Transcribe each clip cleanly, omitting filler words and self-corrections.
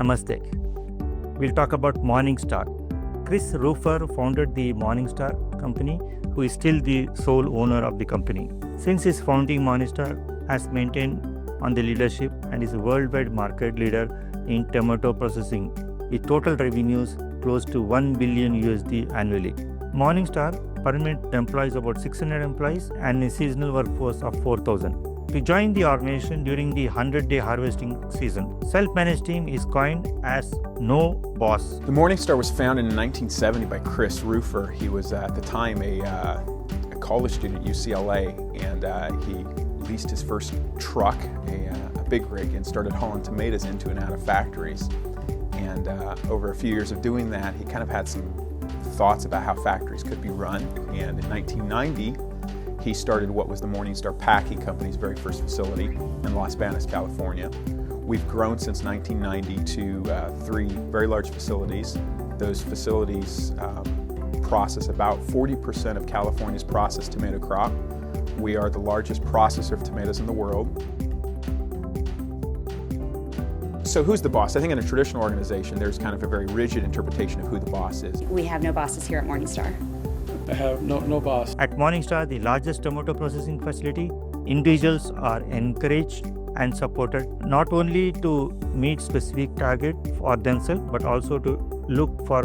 Namaste. We'll talk about Morningstar. Chris Rufer founded the Morningstar company, who is still the sole owner of the company. Since his founding, Morningstar has maintained on the leadership and is a worldwide market leader in tomato processing, with total revenues close to $1 billion annually. Morningstar permanent employs about 600 employees and a seasonal workforce of 4,000. To join the organization during the 100-day harvesting season, self-managed team is coined as No Boss. The Morningstar was founded in 1970 by Chris Rufer. He was at the time a college student at UCLA, and he leased his first truck, a big rig, and started hauling tomatoes into and out of factories. And over a few years of doing that, he kind of had some thoughts about how factories could be run. And in 1990, he started what was the Morningstar Packing Company's very first facility in Los Banos, California. We've grown since 1990 to 3 very large facilities. Those facilities process about 40% of California's processed tomato crop. We are the largest processor of tomatoes in the world. So who's the boss? I think in a traditional organization, there's kind of a very rigid interpretation of who the boss is. We have no bosses here at Morningstar. I have no boss. At Morningstar, the largest tomato processing facility, individuals are encouraged and supported not only to meet specific target for themselves, but also to look for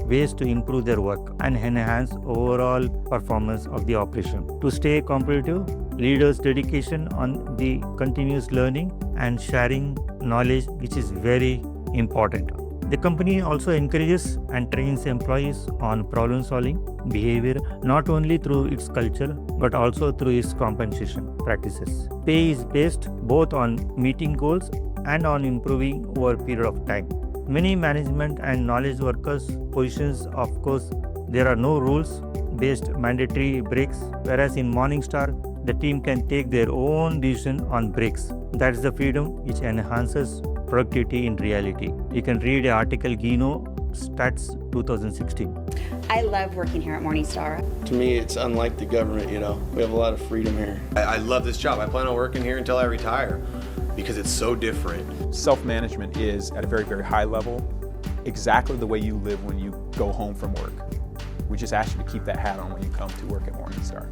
ways to improve their work and enhance overall performance of the operation. To stay competitive, leaders' dedication on the continuous learning and sharing knowledge, which is very important. The company also encourages and trains employees on problem-solving behavior, not only through its culture, but also through its compensation practices. Pay is based both on meeting goals and on improving over a period of time. Many management and knowledge workers positions, of course, there are no rules-based mandatory breaks, whereas in Morningstar, the team can take their own decision on breaks. That is the freedom which enhances productivity in reality. You can read an article, Gino Stats 2016. I love working here at Morningstar. To me, it's unlike the government, We have a lot of freedom here. I love this job. I plan on working here until I retire because it's so different. Self-management is, at a very, very high level, exactly the way you live when you go home from work. We just ask you to keep that hat on when you come to work at Morningstar.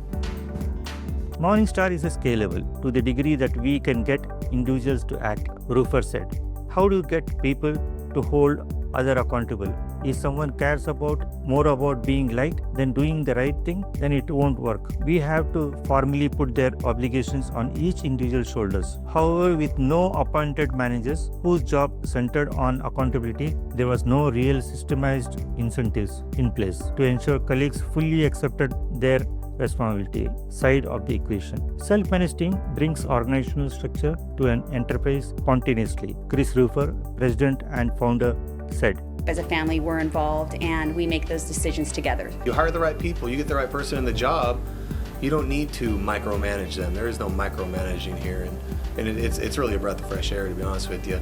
Morningstar is scalable to the degree that we can get individuals to act, Rufer said. How do you get people to hold others accountable? If someone cares more about being liked than doing the right thing, then it won't work. We have to formally put their obligations on each individual's shoulders. However, with no appointed managers whose job centered on accountability, there was no real systemized incentives in place to ensure colleagues fully accepted their responsibility side of the equation. Self-managed team brings organizational structure to an enterprise spontaneously. Chris Rufer, president and founder, said. As a family, we're involved and we make those decisions together. You hire the right people, you get the right person in the job, you don't need to micromanage them. There is no micromanaging here, and it's really a breath of fresh air, to be honest with you.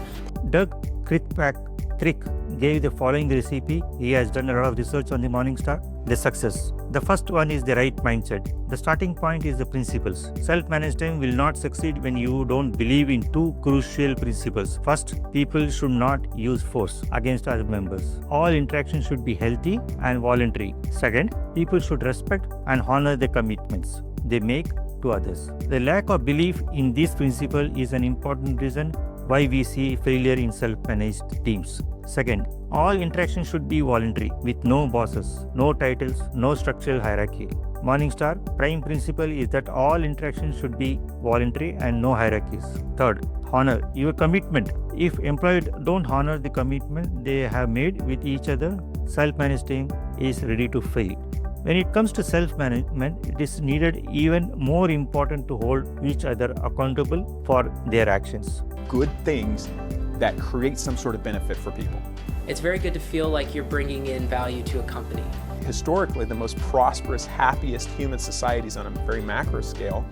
Doug Kirkpatrick gave the following recipe. He has done a lot of research on the Morningstar. The success. The first one is the right mindset. The starting point is the principles. Self-managed team will not succeed when you don't believe in 2 crucial principles. First, people should not use force against other members. All interactions should be healthy and voluntary. Second, people should respect and honor the commitments they make to others. The lack of belief in this principle is an important reason why we see failure in self-managed teams. Second, all interactions should be voluntary, with no bosses, no titles, no structural hierarchy. Morningstar prime principle is that all interactions should be voluntary and no hierarchies. Third, honor your commitment. If employees don't honor the commitment they have made with each other, self-managed team is ready to fail. When it comes to self-management, it is needed even more important to hold each other accountable for their actions. Good things that create some sort of benefit for people. It's very good to feel like you're bringing in value to a company. Historically, the most prosperous, happiest human societies on a very macro scale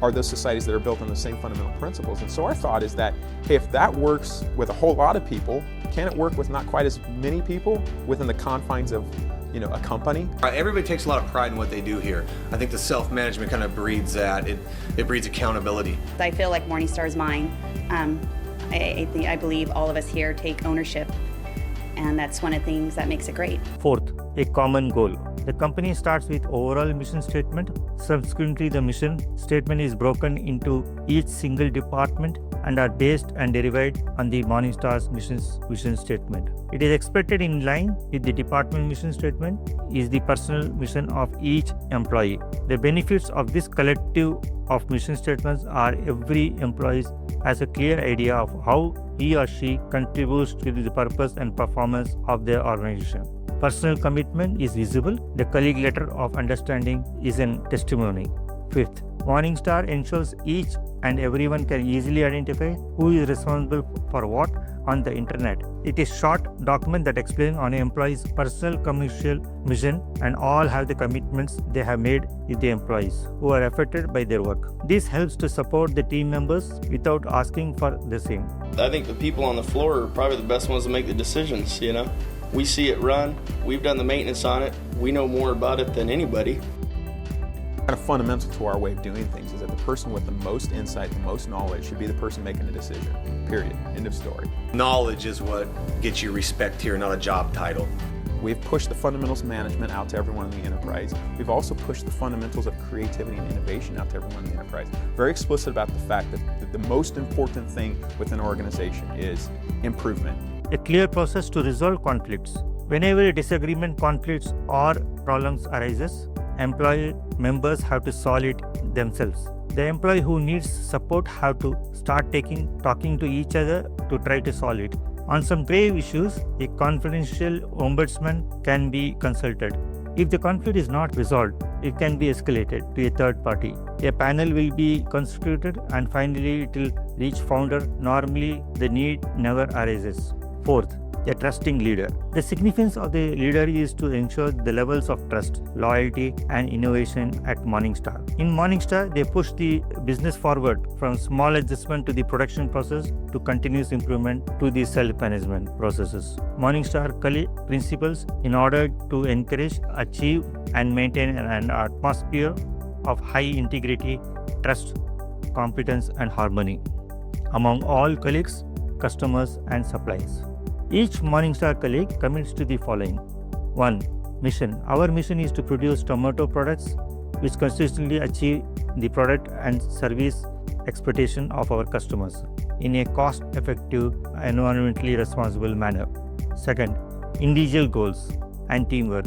are those societies that are built on the same fundamental principles. And so our thought is that, hey, if that works with a whole lot of people, can it work with not quite as many people within the confines of a company? Everybody takes a lot of pride in what they do here. I think the self-management kind of breeds that. It breeds accountability. I feel like Morningstar is mine. I believe all of us here take ownership, and that's one of the things that makes it great. Fourth, a common goal. The company starts with overall mission statement. Subsequently, the mission statement is broken into each single department and are based and derived on the Morningstar's vision statement. It is expected in line with the department mission statement is the personal mission of each employee. The benefits of this collective of mission statements are every employee has a clear idea of how he or she contributes to the purpose and performance of their organization. Personal commitment is visible. The colleague letter of understanding is a testimony. Fifth, Morningstar ensures each and everyone can easily identify who is responsible for what on the internet. It is short document that explains on an employee's personal commercial mission, and all have the commitments they have made with the employees who are affected by their work. This helps to support the team members without asking for the same. I think the people on the floor are probably the best ones to make the decisions, you know. We see it run, we've done the maintenance on it, we know more about it than anybody. Kind of fundamental to our way of doing things is that the person with the most insight, the most knowledge should be the person making the decision. Period. End of story. Knowledge is what gets you respect here, not a job title. We've pushed the fundamentals of management out to everyone in the enterprise. We've also pushed the fundamentals of creativity and innovation out to everyone in the enterprise. Very explicit about the fact that the most important thing within an organization is improvement. A clear process to resolve conflicts. Whenever a disagreement, conflicts, or problems arises, employee members have to solve it themselves. The employee who needs support have to start talking to each other to try to solve it. On some grave issues, a confidential ombudsman can be consulted. If the conflict is not resolved, it can be escalated to a third party. A panel will be constituted and finally it will reach founder. Normally, the need never arises. Fourth, a trusting leader. The significance of the leader is to ensure the levels of trust, loyalty, and innovation at Morningstar. In Morningstar, they push the business forward from small adjustment to the production process to continuous improvement to the self-management processes. Morningstar principles in order to encourage, achieve, and maintain an atmosphere of high integrity, trust, competence, and harmony among all colleagues, customers, and suppliers. Each Morningstar colleague commits to the following. 1. Mission. Our mission is to produce tomato products which consistently achieve the product and service expectation of our customers in a cost-effective, environmentally responsible manner. 2. Individual goals and teamwork.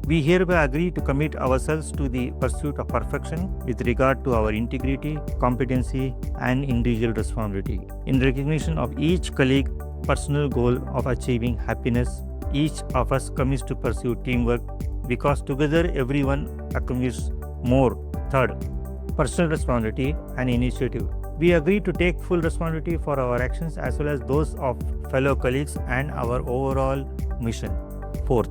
We hereby agree to commit ourselves to the pursuit of perfection with regard to our integrity, competency, and individual responsibility. In recognition of each colleague personal goal of achieving happiness, each of us commits to pursue teamwork because together everyone accomplishes more. 3. Personal responsibility and initiative. We agree to take full responsibility for our actions as well as those of fellow colleagues and our overall mission. 4.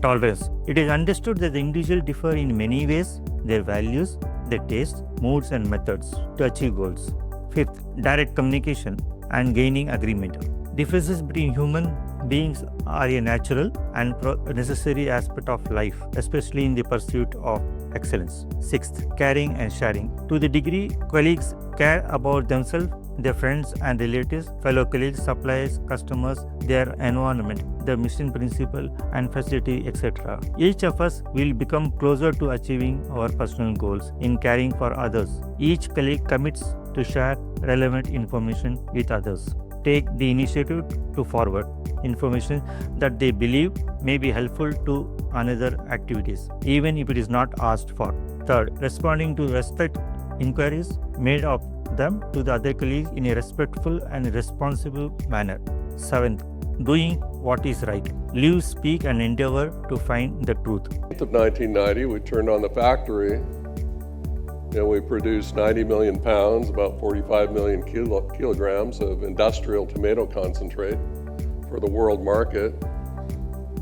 Tolerance. It is understood that the individual differ in many ways, their values, their tastes, moods, and methods to achieve goals. 5. Direct communication and gaining agreement. Differences between human beings are a natural and necessary aspect of life, especially in the pursuit of excellence. 6th, caring and sharing. To the degree colleagues care about themselves, their friends and relatives, fellow colleagues, suppliers, customers, their environment, the mission principle and facility, etc. Each of us will become closer to achieving our personal goals in caring for others. Each colleague commits to share relevant information with others. Take the initiative to forward information that they believe may be helpful to another activities, even if it is not asked for. 3rd, responding to respect inquiries made of them to the other colleagues in a respectful and responsible manner. 7th, doing what is right. Live, speak, and endeavor to find the truth. Of 1990, we turned on the factory. We produced 90 million pounds, about 45 million kilograms of industrial tomato concentrate for the world market.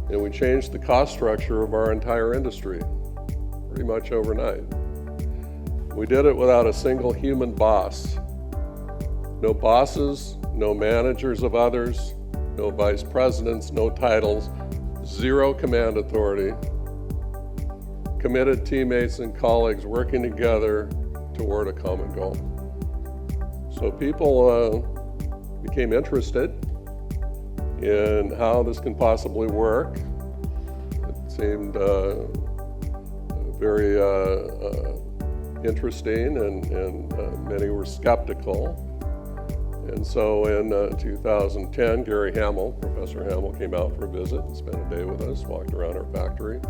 And we changed the cost structure of our entire industry pretty much overnight. We did it without a single human boss. No bosses, no managers of others, no vice presidents, no titles, zero command authority. Committed teammates and colleagues working together toward a common goal. So people became interested in how this can possibly work. It seemed very interesting, and many were skeptical. And so in 2010, Gary Hamill, Professor Hamill, came out for a visit and spent a day with us, walked around our factory,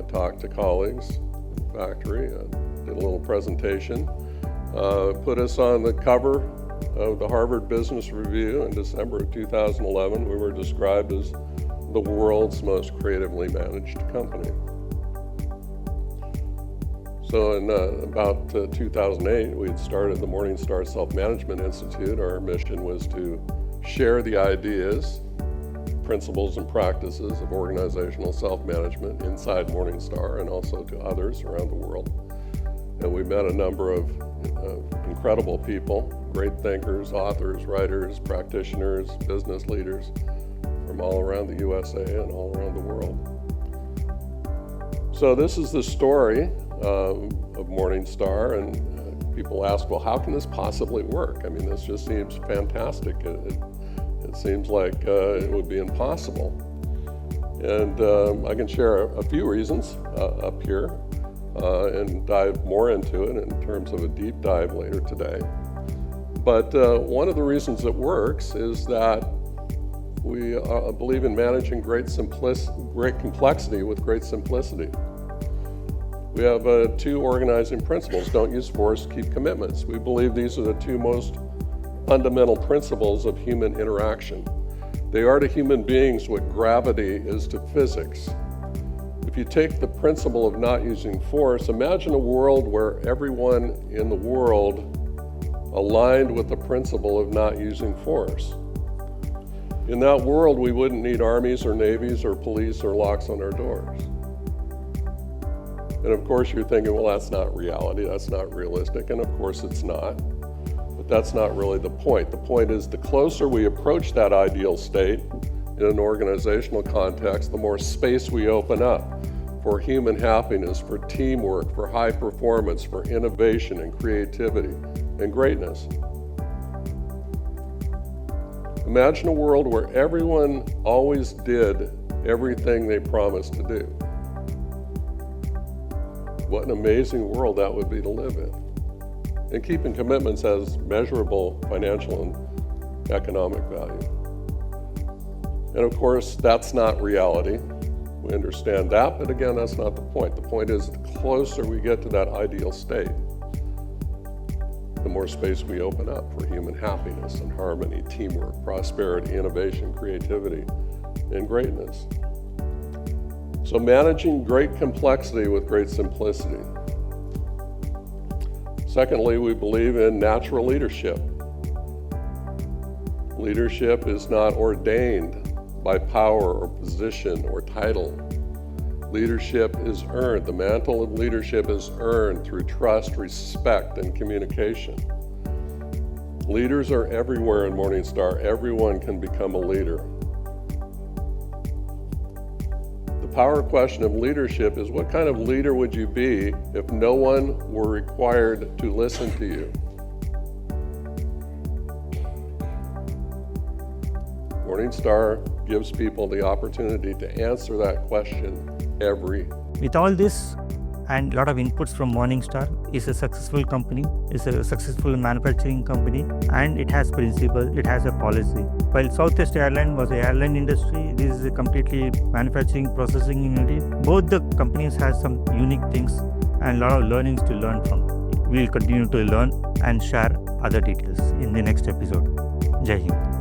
talked to colleagues in the factory, did a little presentation, put us on the cover of the Harvard Business Review in December of 2011. We were described as the world's most creatively managed company. So in about 2008, we had started the Morningstar Self-Management Institute. Our mission was to share the ideas, principles, and practices of organizational self-management inside Morningstar and also to others around the world. And we met a number of incredible people, great thinkers, authors, writers, practitioners, business leaders from all around the USA and all around the world. So this is the story of Morningstar, and people ask, well, how can this possibly work? I mean, this just seems fantastic. It seems like it would be impossible. And I can share a few reasons up here and dive more into it in terms of a deep dive later today. But one of the reasons it works is that we believe in managing great complexity with great simplicity. We have two organizing principles: don't use force, keep commitments. We believe these are the two most fundamental principles of human interaction. They are to human beings what gravity is to physics. If you take the principle of not using force, imagine a world where everyone in the world aligned with the principle of not using force. In that world, we wouldn't need armies or navies or police or locks on our doors. And of course you're thinking, well, that's not reality, that's not realistic, and of course it's not. But that's not really the point. The point is the closer we approach that ideal state in an organizational context, the more space we open up for human happiness, for teamwork, for high performance, for innovation and creativity and greatness. Imagine a world where everyone always did everything they promised to do. What an amazing world that would be to live in. And keeping commitments has measurable financial and economic value. And of course, that's not reality. We understand that, but again, that's not the point. The point is the closer we get to that ideal state, the more space we open up for human happiness and harmony, teamwork, prosperity, innovation, creativity, and greatness. So managing great complexity with great simplicity. Secondly, we believe in natural leadership. Leadership is not ordained by power or position or title. Leadership is earned. The mantle of leadership is earned through trust, respect, and communication. Leaders are everywhere in Morningstar. Everyone can become a leader. The power question of leadership is, what kind of leader would you be if no one were required to listen to you? Morningstar gives people the opportunity to answer that question every day. With all this and a lot of inputs from Morningstar, is a successful company, is a successful manufacturing company, and it has principles, it has a policy. While Southwest Airline was an airline industry, this is a completely manufacturing processing unit. Both the companies have some unique things and a lot of learnings to learn from. We will continue to learn and share other details in the next episode. Jai Hind.